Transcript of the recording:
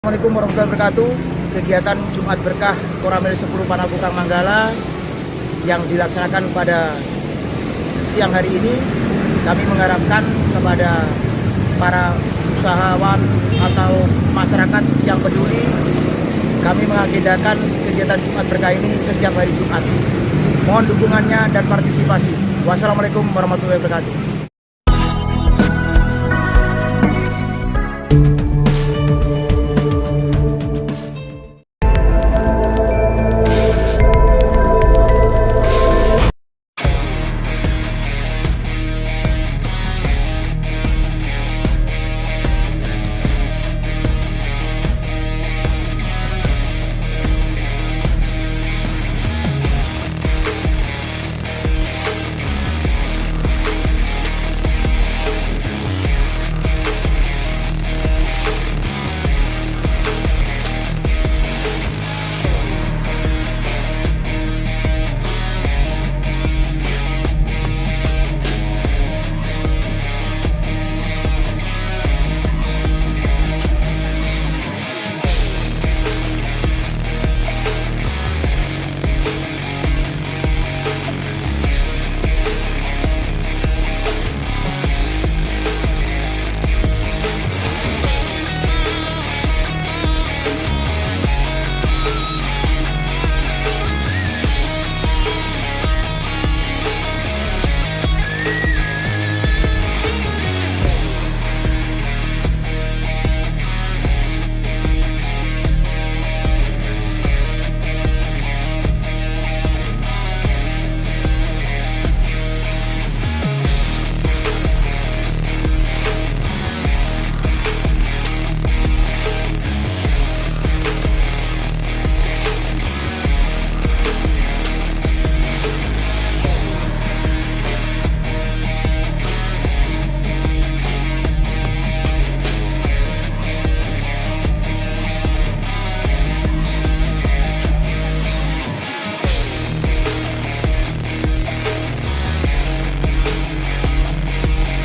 Assalamualaikum warahmatullahi wabarakatuh. Kegiatan Jumat Berkah Koramil 10 Panakukang Manggala yang dilaksanakan pada siang hari ini, kami mengharapkan kepada para usahawan atau masyarakat yang peduli, kami mengagendakan kegiatan Jumat Berkah ini setiap hari Jumat. Mohon dukungannya dan partisipasi. Wassalamualaikum warahmatullahi wabarakatuh.